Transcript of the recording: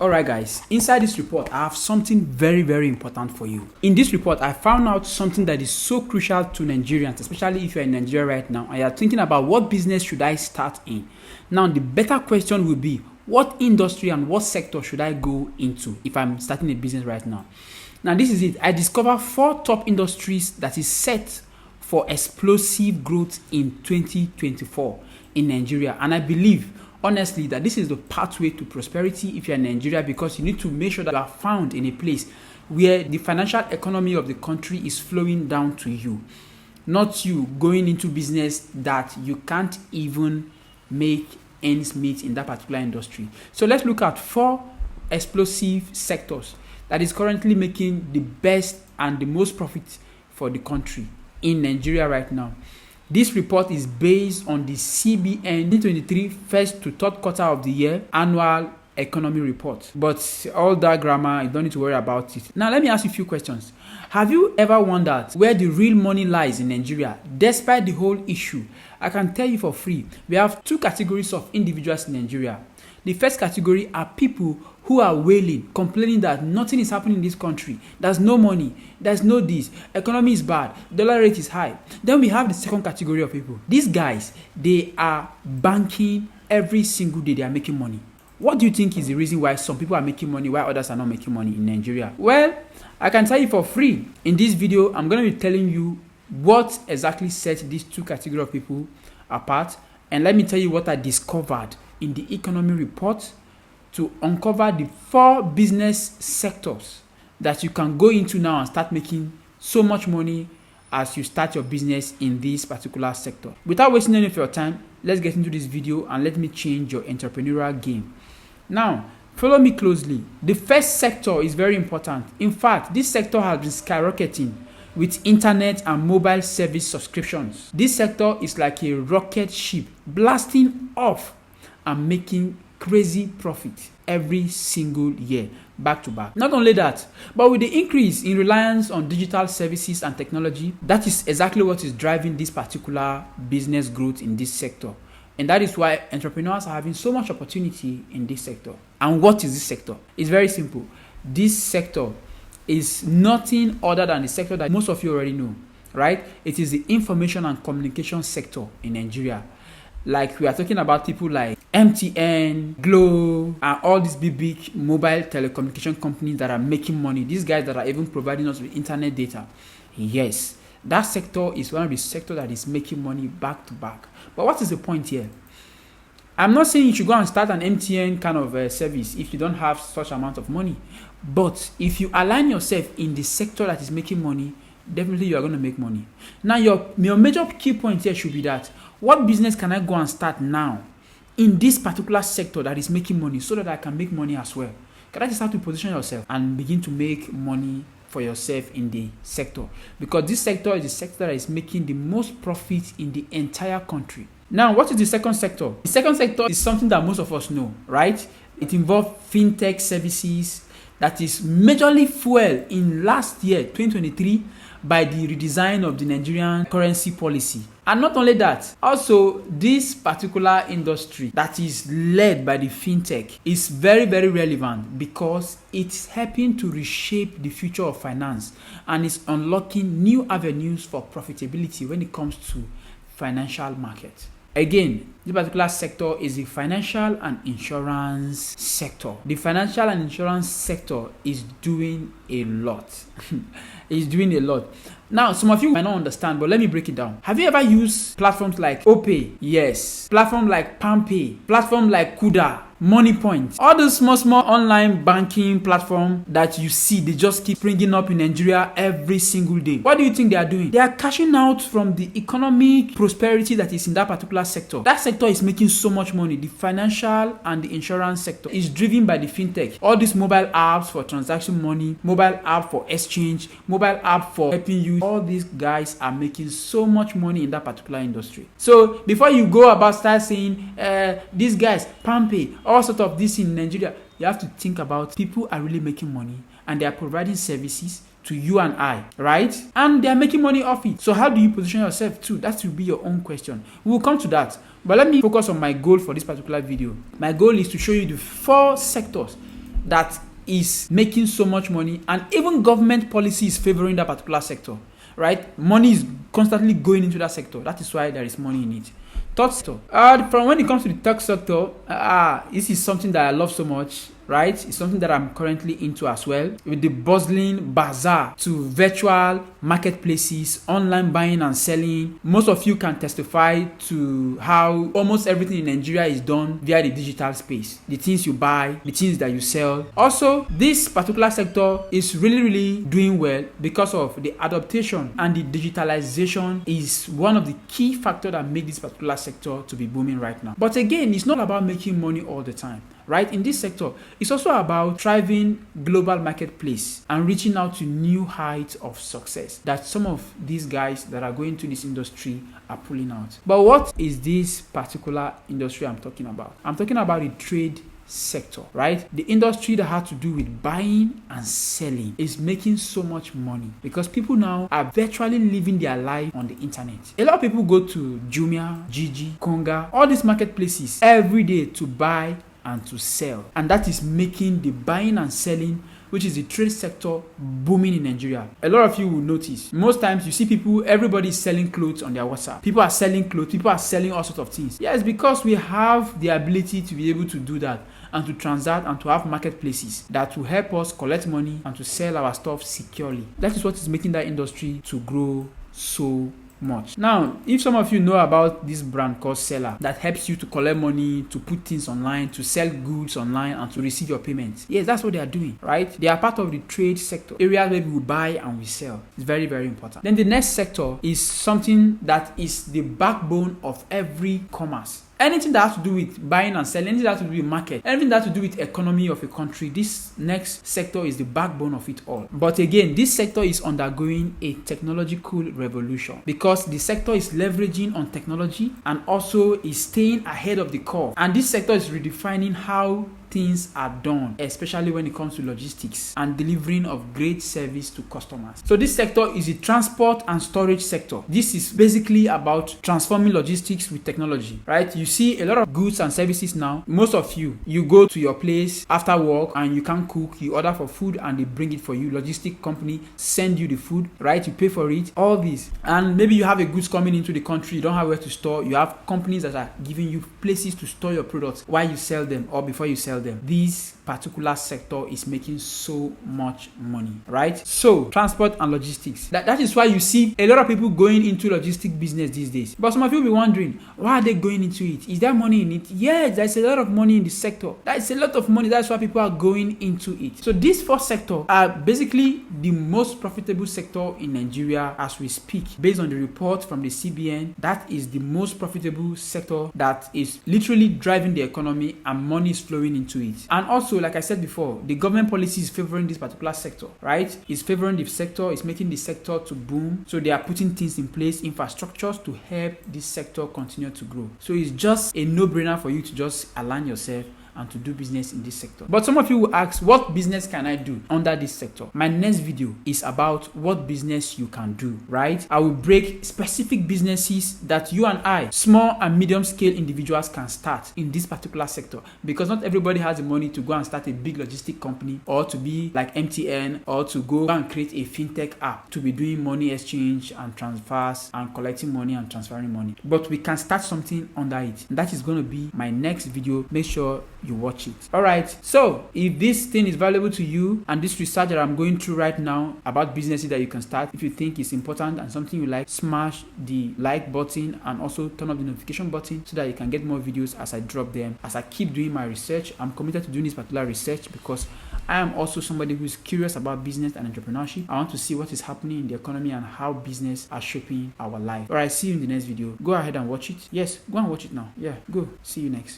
Alright guys, inside this report I have something very important for you. In this report I found out something that is so crucial to Nigerians, especially if you're in Nigeria right now and you're thinking about what business should I start in. Now the better question will be, what industry and what sector should I go into if I'm starting a business right now? Now this is it. I discovered 4 top industries that is set for explosive growth in 2024 in Nigeria, and I believe honestly that this is the pathway to prosperity if you're in Nigeria, because you need to make sure that you are found in a place where the financial economy of the country is flowing down to you, not you going into business that you can't even make ends meet in that particular industry. So let's look at 4 explosive sectors that is currently making the best and the most profit for the country in Nigeria right now. This report is based on the CBN 2023 first to third quarter of the year annual economy report. But all that grammar, you don't need to worry about it. Now, let me ask you a few questions. Have you ever wondered where the real money lies in Nigeria, despite the whole issue? I can tell you for free, we have 2 categories of individuals in Nigeria. The first category are people who are wailing, complaining that nothing is happening in this country. There's no money, there's no this, economy is bad, dollar rate is high. Then we have the second category of people. These guys, they are banking every single day, they are making money. What do you think is the reason why some people are making money while others are not making money in Nigeria? Well, I can tell you for free. In this video, I'm going to be telling you what exactly sets these 2 categories of people apart. And let me tell you what I discovered in the economy report to uncover the 4 business sectors that you can go into now and start making so much money as you start your business in this particular sector. Without wasting any of your time, let's get into this video and let me change your entrepreneurial game. Now, follow me closely. The first sector is very important. In fact, this sector has been skyrocketing with internet and mobile service subscriptions. This sector is like a rocket ship blasting off and making crazy profit every single year, back to back. Not only that, but with the increase in reliance on digital services and technology, that is exactly what is driving this particular business growth in this sector. And that is why entrepreneurs are having so much opportunity in this sector. And what is this sector? It's very simple. This sector is nothing other than the sector that most of you already know, right? It is the information and communication sector in Nigeria. Like we are talking about people like MTN, Glo, and all these big mobile telecommunication companies that are making money. These guys that are even providing us with internet data. Yes, that sector is one of the sectors that is making money back to back. But what is the point here? I'm not saying you should go and start an MTN kind of service if you don't have such amount of money. But if you align yourself in the sector that is making money, definitely you are going to make money. Now, your major key point here should be that what business can I go and start now in this particular sector that is making money so that I can make money as well? Can I just have to position yourself and begin to make money for yourself in the sector? Because this sector is the sector that is making the most profit in the entire country. Now, what is the second sector? The second sector is something that most of us know, right? It involves fintech services that is majorly fueled in last year, 2023, by the redesign of the Nigerian currency policy. And not only that, also this particular industry that is led by the fintech is very relevant because it's helping to reshape the future of finance and is unlocking new avenues for profitability when it comes to financial market. Again, this particular sector is the financial and insurance sector. The financial and insurance sector is doing a lot. It's doing a lot. Now, some of you might not understand, but let me break it down. Have you ever used platforms like Okooboh? Yes. Platforms like PalmPay, platforms like Kuda, MoneyPoint, all those small online banking platforms that you see, they just keep springing up in Nigeria every single day. What do you think they are doing? They are cashing out from the economic prosperity that is in that particular sector. That sector is making so much money. The financial and the insurance sector is driven by the fintech. All these mobile apps for transaction money, mobile app for exchange, mobile app for helping you. All these guys are making so much money in that particular industry. So before you go about start saying these guys, PalmPay, all sort of this in Nigeria, you have to think about people are really making money and they are providing services to you and I, right? And they are making money off it. So how do you position yourself too? That will be your own question. We will come to that. But let me focus on my goal for this particular video. My goal is to show you the 4 sectors that is making so much money, and even government policy is favoring that particular sector, right? Money is constantly going into that sector. That is why there is money in it. Third sector. From when it comes to the tech sector, this is something that I love so much, right? It's something that I'm currently into as well. With the bustling bazaar to virtual marketplaces, online buying and selling. Most of you can testify to how almost everything in Nigeria is done via the digital space. The things you buy, the things that you sell. Also, this particular sector is really doing well because of the adaptation, and the digitalization is one of the key factors that make this particular sector to be booming right now. But again, it's not about making money all the time. Right? In this sector, it's also about thriving global marketplace and reaching out to new heights of success that some of these guys that are going to this industry are pulling out. But what is this particular industry I'm talking about? I'm talking about the trade sector, right? The industry that has to do with buying and selling is making so much money because people now are virtually living their life on the internet. A lot of people go to Jumia, Gigi, Konga, all these marketplaces every day to buy and to sell, and that is making the buying and selling, which is the trade sector, booming in Nigeria. A lot of you will notice most times you see people, everybody is selling clothes on their WhatsApp. People are selling clothes, people are selling all sorts of things. Yes, because we have the ability to be able to do that and to transact and to have marketplaces that will help us collect money and to sell our stuff securely. That is what is making that industry to grow so much. Now, if some of you know about this brand called Seller that helps you to collect money, to put things online, to sell goods online, and to receive your payments, yes, that's what they are doing, right? They are part of the trade sector, areas where we buy and we sell. It's very important. Then the next sector is something that is the backbone of every commerce. Anything that has to do with buying and selling, anything that has to do with market, anything that has to do with economy of a country, this next sector is the backbone of it all. But again, this sector is undergoing a technological revolution because the sector is leveraging on technology and also is staying ahead of the curve. And this sector is redefining how things are done, especially when it comes to logistics and delivering of great service to customers. So this sector is the transport and storage sector. This is basically about transforming logistics with technology, right? You see a lot of goods and services now. Most of you go to your place after work and you can't cook, you order for food and they bring it for you. Logistic company send you the food, right? You pay for it, all this. And maybe you have a goods coming into the country, you don't have where to store. You have companies that are giving you places to store your products while you sell them or before you sell them. This particular sector is making so much money, right? So transport and logistics, that is why you see a lot of people going into logistic business these days. But some of you will be wondering, why are they going into it? Is there money in it? Yes, there's a lot of money in the sector. That's a lot of money. That's why people are going into it. So these four sectors are basically the most profitable sector in Nigeria as we speak. Based on the report from the CBN, that is the most profitable sector that is literally driving the economy and money is flowing into it. And also, like I said before, the government policy is favoring this particular sector, right? It's favoring the sector, it's making the sector to boom. So they are putting things in place, infrastructures to help this sector continue to grow. So it's just a no-brainer for you to just align yourself and to do business in this sector. But some of you will ask, what business can I do under this sector? My next video is about what business you can do, right? I will break specific businesses that you and I, small and medium scale individuals, can start in this particular sector, because not everybody has the money to go and start a big logistic company or to be like MTN or to go and create a fintech app to be doing money exchange and transfers and collecting money and transferring money. But we can start something under it. And that is going to be my next video. Make sure you watch it. All right, so if this thing is valuable to you and this research that I'm going through right now about businesses that you can start, if you think it's important and something you like, smash the like button and also turn on the notification button so that you can get more videos as I drop them. As I keep doing my research, I'm committed to doing this particular research because I am also somebody who is curious about business and entrepreneurship. I want to see what is happening in the economy and how business are shaping our life. All right, see you in the next video. Go ahead and watch it. Yes, go and watch it now. Yeah, go. See you next.